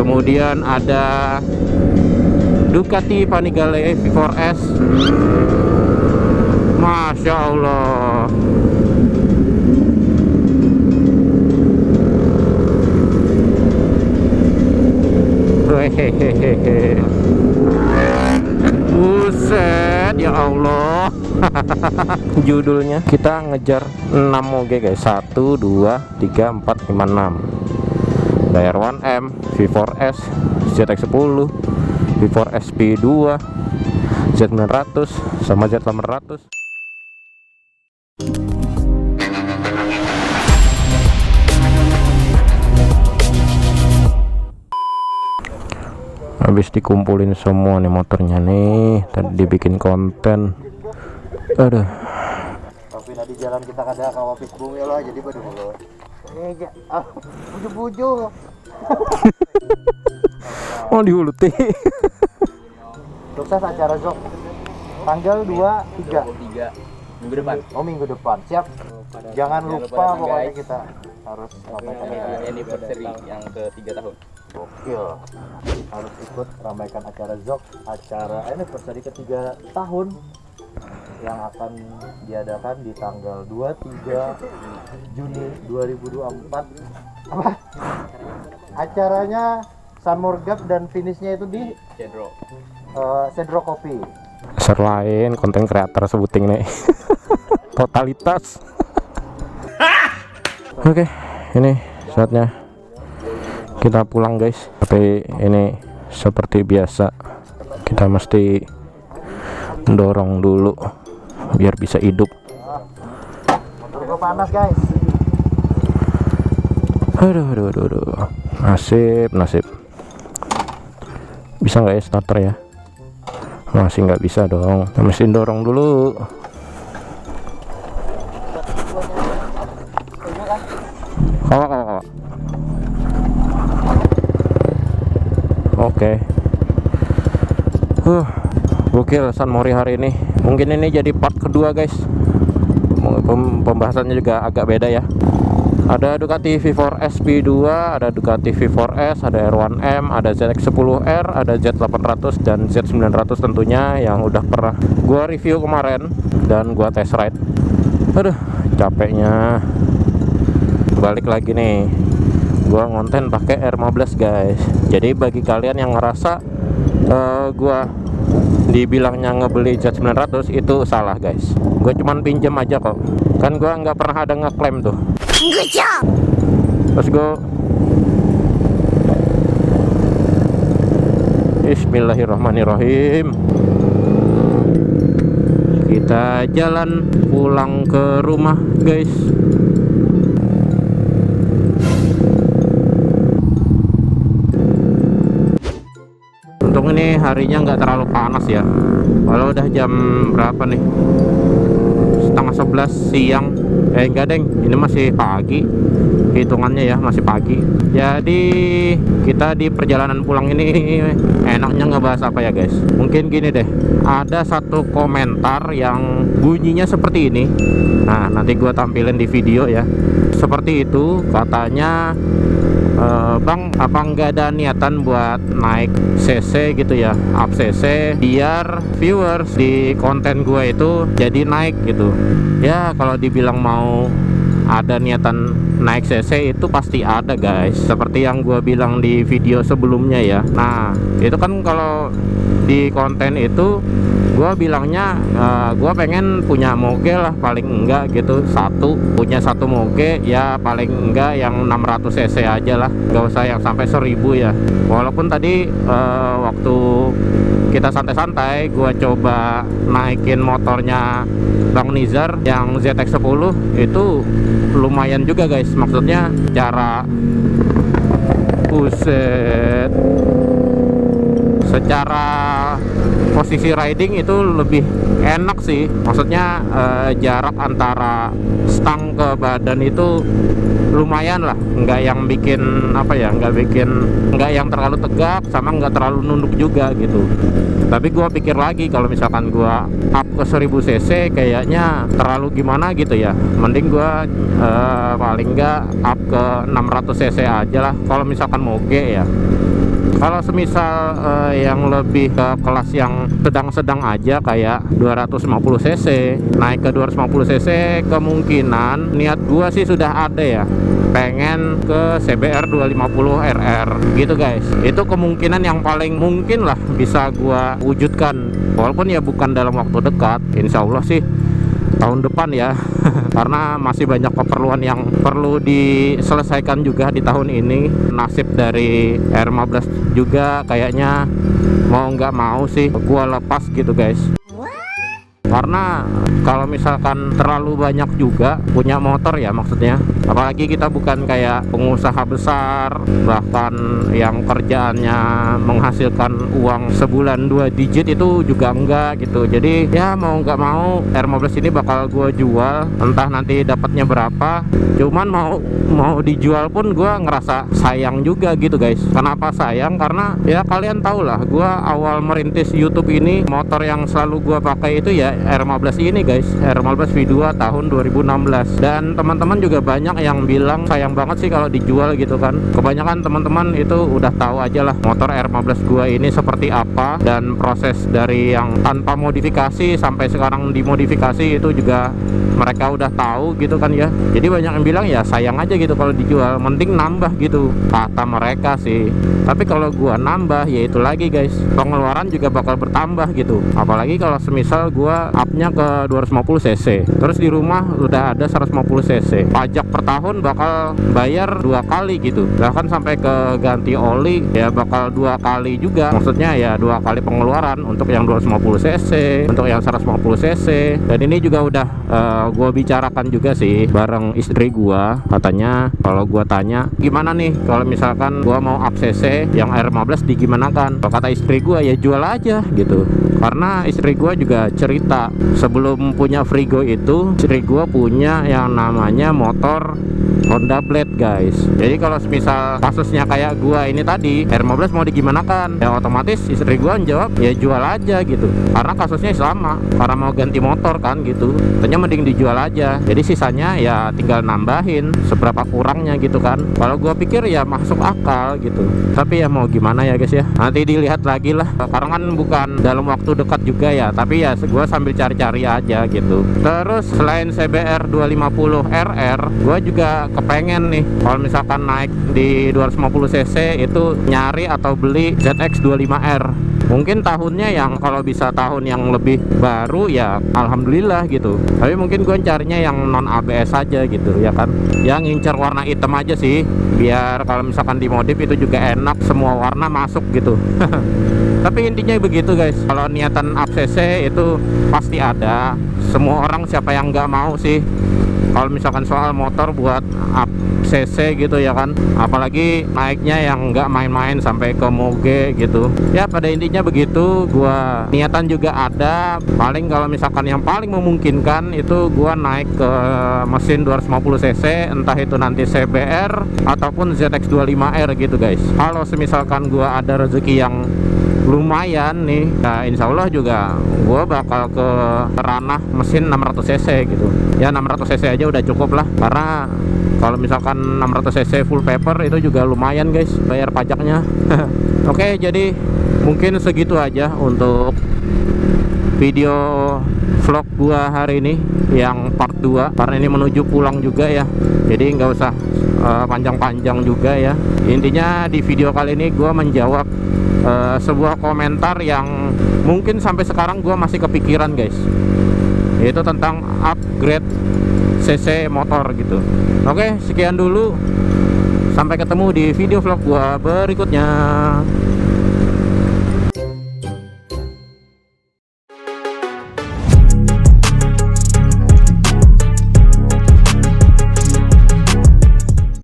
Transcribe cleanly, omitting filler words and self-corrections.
Kemudian ada Ducati Panigale V4S. Masya Allah. Hehehe. Buset, ya Allah. Judulnya kita ngejar 6 moge guys. 1, 2, 3, 4, 5, 6. R1M, V4S, ZX10, V4S P2, Z900 sama Z800. Habis dikumpulin semua nih motornya nih, tadi dibikin konten. Aduh. Tapi di jalan kita kada kawapis bumi lah, jadi pada mau. Buju-buju. Oh dihuluti. Sukses acara Zok. Tanggal 2, 3 minggu depan. Oh, minggu depan. Siap. Jangan lupa pokoknya kita harus anniversary yang ke-3 tahun. Gokil. Harus ikut ramaikan acara Zok, acara anniversary ke-3 tahun yang akan diadakan di tanggal 23 Juni 2024. Apa? Acaranya Sunmorgap dan finishnya itu di Cedro Kopi. Selain konten kreator sebuting nih. Totalitas. Oke, ini saatnya kita pulang guys. Tapi ini seperti biasa kita mesti dorong dulu biar bisa hidup. Motor gua panas guys. Aduh. Nasib. Bisa nggak ya starter ya? Masih nggak bisa dong. Mesti dorong dulu. Kawak. Oke. Gokil San Mori hari ini. Mungkin ini jadi part kedua guys. Pembahasannya juga agak beda ya. Ada Ducati V4S P2, ada Ducati V4S, ada R1M, ada ZX10R, ada Z800 dan Z900 tentunya yang udah pernah gua review kemarin dan gua test ride. Aduh, capeknya. Balik lagi nih. Gua ngonten pakai R15 guys. Jadi bagi kalian yang ngerasa gua dibilangnya ngebeli Z900 itu salah guys. Gue cuman pinjem aja kok. Kan gua nggak pernah ada ngeklaim tuh. Good job. Let's go. Bismillahirrahmanirrahim. Kita jalan pulang ke rumah guys. Untung ini harinya nggak terlalu panas ya. Walau udah jam berapa nih? 10:30 siang. Enggak deng, ini masih pagi. Hitungannya ya masih pagi. Jadi kita di perjalanan pulang ini enaknya ngebahas apa ya guys? Mungkin gini deh. Ada satu komentar yang bunyinya seperti ini. Nah, nanti gua tampilin di video ya. Seperti itu katanya, Bang, apa nggak ada niatan buat naik CC gitu ya, up CC biar viewers di konten gue itu jadi naik gitu ya. Kalau dibilang mau ada niatan naik CC itu pasti ada guys, seperti yang gue bilang di video sebelumnya ya. Nah itu kan kalau di konten itu gue bilangnya gue pengen punya moge lah paling enggak gitu, punya satu moge ya paling enggak yang 600 cc aja lah, nggak usah yang sampai 1000 ya. Walaupun tadi waktu kita santai-santai gue coba naikin motornya Bang Nizar yang ZX10 itu lumayan juga guys, maksudnya cara buset, secara posisi riding itu lebih enak sih, maksudnya jarak antara stang ke badan itu lumayan lah, nggak yang bikin apa ya, nggak yang terlalu tegak sama nggak terlalu nunduk juga gitu. Tapi gua pikir lagi kalau misalkan gua up ke 1000 cc kayaknya terlalu gimana gitu ya, mending gua paling nggak up ke 600 cc aja lah kalau misalkan moge ya. Kalau semisal yang lebih ke kelas yang sedang-sedang aja kayak 250 cc, naik ke 250 cc, kemungkinan niat gua sih sudah ada ya, pengen ke CBR 250 RR gitu guys. Itu kemungkinan yang paling mungkin lah bisa gua wujudkan, walaupun ya bukan dalam waktu dekat, insya Allah sih tahun depan ya. Karena masih banyak keperluan yang perlu diselesaikan juga di tahun ini. Nasib dari R15 juga kayaknya mau nggak mau sih gua lepas gitu guys. Karena kalau misalkan terlalu banyak juga punya motor ya, maksudnya apalagi kita bukan kayak pengusaha besar, bahkan yang kerjaannya menghasilkan uang sebulan 2 digit itu juga enggak gitu. Jadi ya mau nggak mau R15 ini bakal gue jual, entah nanti dapatnya berapa. Cuman mau dijual pun gue ngerasa sayang juga gitu guys. Kenapa sayang? Karena ya kalian tau lah, gue awal merintis YouTube ini, motor yang selalu gue pakai itu ya R15 ini guys, R15 V2 tahun 2016. Dan teman-teman juga banyak yang bilang sayang banget sih kalau dijual gitu kan. Kebanyakan teman-teman itu udah tahu aja lah motor R15 gua ini seperti apa, dan proses dari yang tanpa modifikasi sampai sekarang dimodifikasi itu juga mereka udah tahu gitu kan ya. Jadi banyak yang bilang ya sayang aja gitu kalau dijual, mending nambah gitu kata mereka sih. Tapi kalau gua nambah ya itu lagi guys, pengeluaran juga bakal bertambah gitu. Apalagi kalau semisal gua upnya ke 250 cc, terus di rumah udah ada 150 cc, pajak per tahun bakal bayar 2 kali gitu, bahkan sampai ke ganti oli ya bakal 2 kali juga. Maksudnya ya 2 kali pengeluaran untuk yang 250 cc, untuk yang 150 cc. Dan ini juga udah gue bicarakan juga sih bareng istri gue. Katanya kalau gue tanya gimana nih kalau misalkan gue mau up cc yang R15 digimanakan, kata istri gue ya jual aja gitu. Karena istri gue juga cerita sebelum punya Frigo itu, istri gue punya yang namanya motor Honda Blade guys. Jadi kalau misal kasusnya kayak gua ini tadi, R15 mau digimanakan, ya otomatis istri gua jawab ya jual aja gitu. Karena kasusnya sama, karena mau ganti motor kan gitu, ternyata mending dijual aja. Jadi sisanya ya tinggal nambahin seberapa kurangnya gitu kan. Kalau gua pikir ya masuk akal gitu. Tapi ya mau gimana ya guys ya, nanti dilihat lagi lah. Karena kan bukan dalam waktu dekat juga ya, tapi ya gua sambil cari-cari aja gitu. Terus selain CBR 250 RR, gua juga kepengen nih kalau misalkan naik di 250 cc itu nyari atau beli ZX25R. Mungkin tahunnya yang kalau bisa tahun yang lebih baru ya alhamdulillah gitu. Tapi mungkin gue carinya yang non ABS aja gitu ya kan. Yang ngincer warna hitam aja sih, biar kalau misalkan dimodif itu juga enak, semua warna masuk gitu. Tapi intinya begitu guys. Kalau niatan up cc itu pasti ada. Semua orang siapa yang nggak mau sih kalau misalkan soal motor buat up cc gitu ya kan, apalagi naiknya yang nggak main-main sampai ke moge gitu ya. Pada intinya begitu, gua niatan juga ada. Paling kalau misalkan yang paling memungkinkan itu gua naik ke mesin 250 cc, entah itu nanti CBR ataupun ZX25R gitu guys. Kalau semisalkan gua ada rezeki yang lumayan nih, nah insya Allah juga gue bakal ke ranah mesin 600 cc gitu ya. 600 cc aja udah cukup lah, karena kalau misalkan 600 cc full paper itu juga lumayan guys bayar pajaknya. Oke, jadi mungkin segitu aja untuk video vlog gua hari ini yang part 2, karena ini menuju pulang juga ya, jadi nggak usah panjang-panjang juga ya. Intinya di video kali ini gua menjawab sebuah komentar yang mungkin sampai sekarang gua masih kepikiran guys, yaitu tentang upgrade cc motor gitu. Oke, sekian dulu, sampai ketemu di video vlog gua berikutnya.